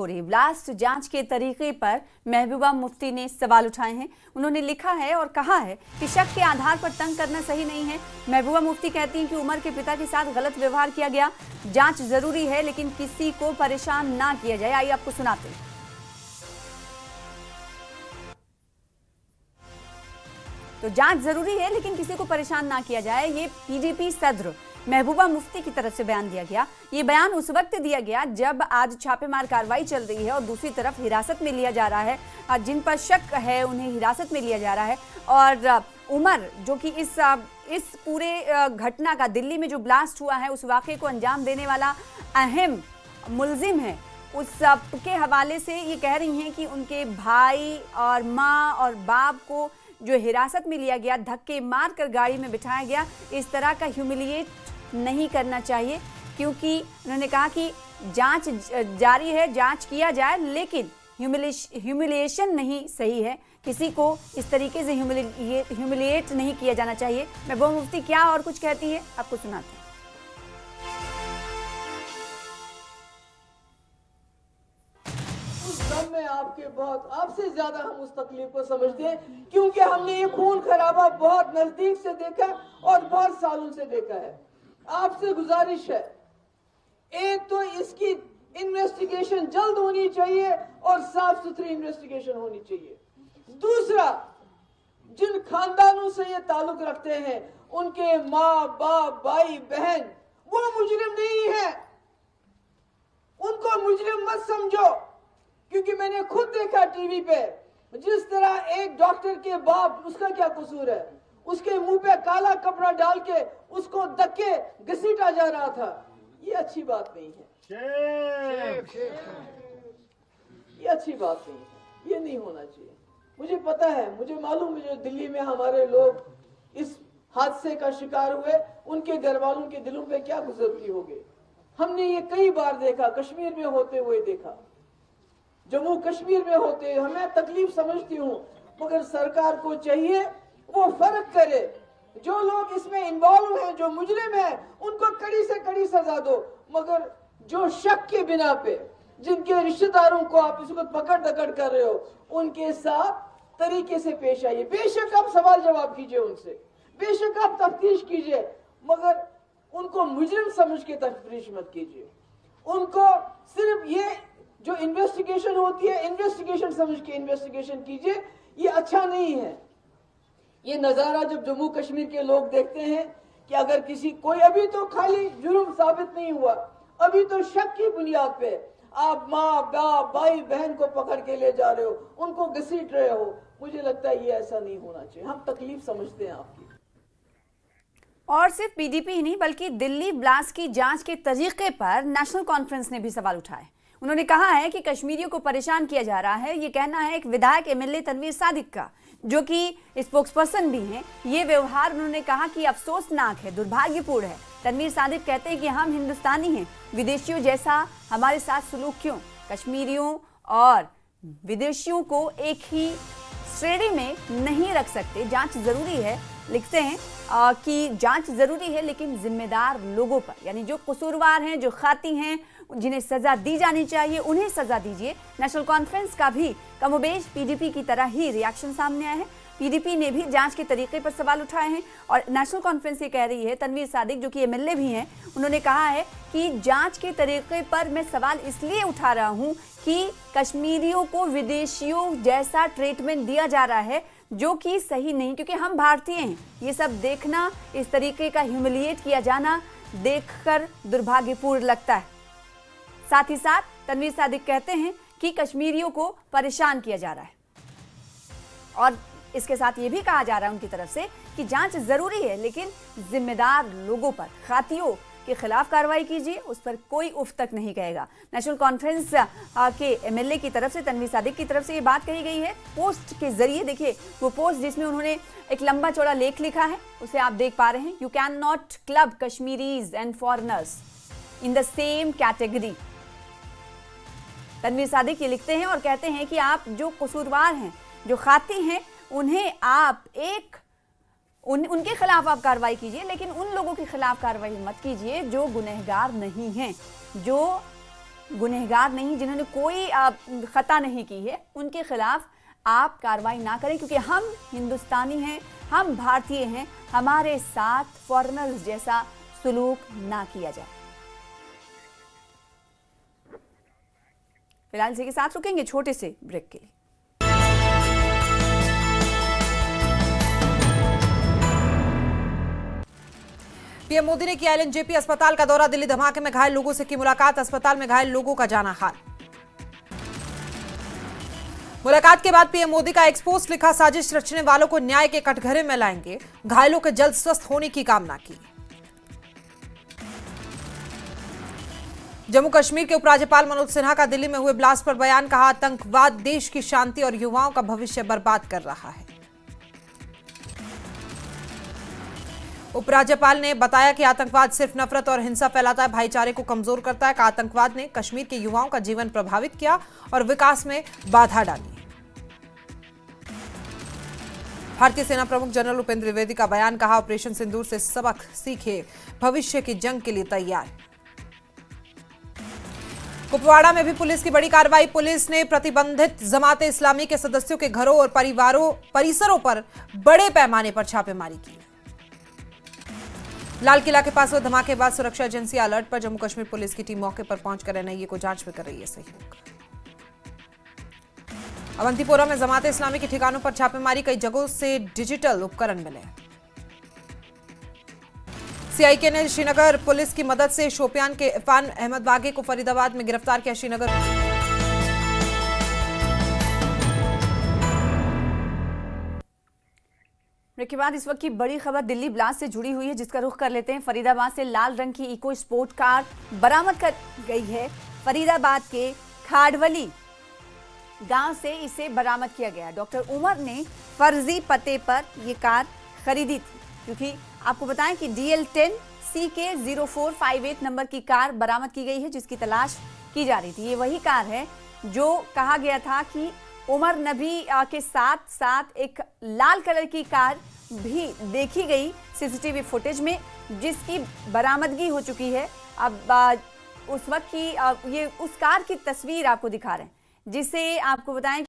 हो रही ब्लास्ट जांच के तरीके पर महबूबा मुफ्ती ने सवाल उठाए हैं। उन्होंने लिखा है और कहा है कि शक के आधार पर तंग करना सही नहीं है। महबूबा मुफ्ती कहती हैं कि उमर के पिता के साथ गलत व्यवहार किया गया। जांच जरूरी है लेकिन किसी को परेशान ना किया जाए। आइए आपको सुनाते हैं। तो जांच जरूरी है लेकिन किसी को परेशान ना किया जाए, ये पीडीपी सदर महबूबा मुफ्ती की तरफ से बयान दिया गया। ये बयान उस वक्त दिया गया जब आज छापेमार कार्रवाई चल रही है और दूसरी तरफ हिरासत में लिया जा रहा है, जिन पर शक है उन्हें हिरासत में लिया जा रहा है। और उमर जो कि इस पूरे घटना का, दिल्ली में जो ब्लास्ट हुआ है उस वाक़े को अंजाम देने वाला अहम मुलजिम है, उस के हवाले से ये कह रही हैं कि उनके भाई और माँ और बाप को जो हिरासत में लिया गया, धक्के मार कर गाड़ी में बिठाया गया, इस तरह का ह्यूमिलिएट नहीं करना चाहिए। क्योंकि उन्होंने कहा कि जांच जारी है, जांच किया जाए लेकिन ह्यूमिलिएशन नहीं सही है, किसी को इस तरीके से ह्यूमिलिएट नहीं किया जाना चाहिए। महबूबा मुफ्ती क्या और कुछ कहती है आपको सुनाते हैं। में आपके बहुत आपसे ज्यादा हम उस तकलीफ को समझते हैं, क्योंकि हमने ये खून खराबा बहुत नजदीक से देखा और बहुत सालों से देखा है। आपसे गुजारिश है, एक तो इसकी इन्वेस्टिगेशन जल्द होनी चाहिए और साफ सुथरी इन्वेस्टिगेशन होनी चाहिए। दूसरा, जिन खानदानों से ये ताल्लुक रखते हैं, उनके माँ बाप भाई बहन वो मुजरिम नहीं है, उनको मुजरिम मत समझो। क्योंकि मैंने खुद देखा टीवी पे जिस तरह एक डॉक्टर के बाप, उसका क्या कसूर है, उसके मुंह पे काला कपड़ा डाल के उसको धक्के घसीटा जा रहा था। ये अच्छी बात नहीं है, ये अच्छी बात नहीं है, ये नहीं होना चाहिए। मुझे पता है, मुझे मालूम है जो दिल्ली में हमारे लोग इस हादसे का शिकार हुए, उनके घर वालों के दिलों पे क्या गुजरती होगी। हमने ये कई बार देखा, कश्मीर में होते हुए देखा, जम्मू कश्मीर में होते, हमें तकलीफ समझती हूँ, मगर सरकार को चाहिए वो फर्क करे। जो लोग इसमें इन्वॉल्व हैं, जो मुजरिम हैं, उनको कड़ी से कड़ी सजा दो, मगर जो शक के बिना पे जिनके रिश्तेदारों को आप इस वक्त पकड़ दकड़ कर रहे हो, उनके साथ तरीके से पेश आइए। बेशक आप सवाल जवाब कीजिए उनसे, बेशक आप तफ्तीश कीजिए, मगर उनको मुजरिम समझ के तफ्तीश मत कीजिए। उनको सिर्फ ये जो इन्वेस्टिगेशन होती है, इन्वेस्टिगेशन समझ के इन्वेस्टिगेशन कीजिए। ये अच्छा नहीं है। ये नजारा जब जम्मू कश्मीर के लोग देखते हैं कि अगर किसी कोई, अभी तो खाली जुर्म साबित नहीं हुआ, अभी तो शक की बुनियाद पे आप माँ बाप भाई बहन को पकड़ के ले जा रहे हो, उनको घसीट रहे हो। मुझे लगता है ये ऐसा नहीं होना चाहिए। हम तकलीफ समझते हैं आपकी। और सिर्फ पीडीपी ही नहीं बल्कि दिल्ली ब्लास्ट की जांच के तरीके पर नेशनल कॉन्फ्रेंस ने भी सवाल उठाए। उन्होंने कहा है कि कश्मीरियों को परेशान किया जा रहा है। ये कहना है एक विधायक एमएलए तनवीर सादिक का, जो कि स्पोक्सपर्सन भी हैं। ये व्यवहार उन्होंने कहा कि अफसोसनाक है, दुर्भाग्यपूर्ण है। तनवीर सादिक कहते हैं कि हम हिंदुस्तानी हैं, विदेशियों जैसा हमारे साथ सलूक क्यों? कश्मीरियों और विदेशियों को एक ही श्रेणी में नहीं रख सकते। जांच जरूरी है, लिखते हैं कि जांच जरूरी है लेकिन जिम्मेदार लोगों पर, यानी जो कसूरवार हैं, जो खाती हैं, जिन्हें सजा दी जानी चाहिए उन्हें सजा दीजिए। नेशनल कॉन्फ्रेंस का भी कमोबेश पीडीपी की तरह ही रिएक्शन सामने आया है। पीडीपी ने भी जांच के तरीके पर सवाल उठाए हैं और नेशनल कॉन्फ्रेंस ये कह रही है, तनवीर सादिक जो कि एमएलए भी हैं, उन्होंने कहा है कि जांच के तरीके पर मैं सवाल इसलिए उठा रहा हूं कि कश्मीरियों को विदेशियों जैसा ट्रीटमेंट दिया जा रहा है, जो कि सही नहीं, क्योंकि हम भारतीय हैं। ये सब देखना, इस तरीके का ह्यूमिलिएट किया जाना देखकर दुर्भाग्यपूर्ण लगता है। साथ ही साथ तनवीर सादिक कहते हैं कि कश्मीरियों को परेशान किया जा रहा है और इसके साथ ये भी कहा जा रहा है उनकी तरफ से कि जांच जरूरी है लेकिन जिम्मेदार लोगों पर, खातियों के खिलाफ कार्रवाई कीजिए, उस पर कोई उफ तक नहीं कहेगा। नेशनल कॉन्फ्रेंस के एमएलए की तरफ से, तनवीर सादिक की तरफ से ये बात कही गई है पोस्ट के जरिए। देखिए वो पोस्ट जिसमें उन्होंने एक लंबा चौड़ा लेख लिखा है, उसे आप देख पा रहे हैं। You can not club Kashmiris and foreigners in the same category. Tanveer Sadiq ये लिखते हैं और कहते हैं कि आप जो कसूरवार हैं, जो खाती हैं, उन्हें आप उनके खिलाफ आप कार्रवाई कीजिए, लेकिन उन लोगों के खिलाफ कार्रवाई मत कीजिए जो गुनहगार नहीं हैं, जो गुनहगार नहीं, जिन्होंने कोई खता नहीं की है, उनके खिलाफ आप कार्रवाई ना करें, क्योंकि हम हिंदुस्तानी हैं, हम भारतीय हैं, हमारे साथ फॉरेनर्स जैसा सुलूक ना किया जाए। फिलहाल इसी के साथ रुकेंगे छोटे से ब्रेक के लिए। पीएम मोदी ने किया एलएनजेपी अस्पताल का दौरा, दिल्ली धमाके में घायल लोगों से की मुलाकात, अस्पताल में घायल लोगों का जाना हाल। मुलाकात के बाद पीएम मोदी का एक्सपोस्ट लिखा, साजिश रचने वालों को न्याय के कटघरे में लाएंगे, घायलों के जल्द स्वस्थ होने की कामना की। जम्मू कश्मीर के उपराज्यपाल मनोज सिन्हा का दिल्ली में हुए ब्लास्ट पर बयान, कहा आतंकवाद देश की शांति और युवाओं का भविष्य बर्बाद कर रहा है। उपराज्यपाल ने बताया कि आतंकवाद सिर्फ नफरत और हिंसा फैलाता है, भाईचारे को कमजोर करता है। आतंकवाद ने कश्मीर के युवाओं का जीवन प्रभावित किया और विकास में बाधा डाली। भारतीय सेना प्रमुख जनरल उपेंद्र द्विवेदी का बयान, कहा ऑपरेशन सिंदूर से सबक सीखे, भविष्य की जंग के लिए तैयार। कुपवाड़ा में भी पुलिस की बड़ी कार्रवाई, पुलिस ने प्रतिबंधित जमाते इस्लामी के सदस्यों के घरों और परिसरों पर बड़े पैमाने पर छापेमारी की। लाल किला के पास हुए धमाके के बाद सुरक्षा एजेंसी अलर्ट पर, जम्मू कश्मीर पुलिस की टीम मौके पर पहुंचकर एनआईए को जांच में कर रही है सहयोग। अवंतीपोरा में जमाते इस्लामी के ठिकानों पर छापेमारी, कई जगहों से डिजिटल उपकरण मिले। सीआईके ने श्रीनगर पुलिस की मदद से शोपियान के इरफान अहमद बागे को फरीदाबाद में गिरफ्तार किया। श्रीनगर ब्रेक के बाद इस वक्त की बड़ी खबर दिल्ली ब्लास्ट से जुड़ी हुई है, जिसका रुख कर लेते हैं। फरीदाबाद से लाल रंग की इको स्पोर्ट कार बरामद कर गई है। फरीदाबाद के खाड़वली गांव से इसे बरामद किया गया। डॉक्टर उमर ने फर्जी पते पर ये कार खरीदी थी, क्योंकि आपको बताएं कि DL10 CK0458 नंबर की कार बरामद की गई है, जिसकी तलाश की जा रही थी। ये वही कार है जो कहा गया था कि उमर नबी के साथ साथ एक लाल कलर की कार भी देखी गई सीसीटीवी फुटेज में, जिसकी बरामदगी हो चुकी है। अब उस वक्त की ये उस कार की तस्वीर आपको दिखा रहे हैं, जिसे आपको बताएं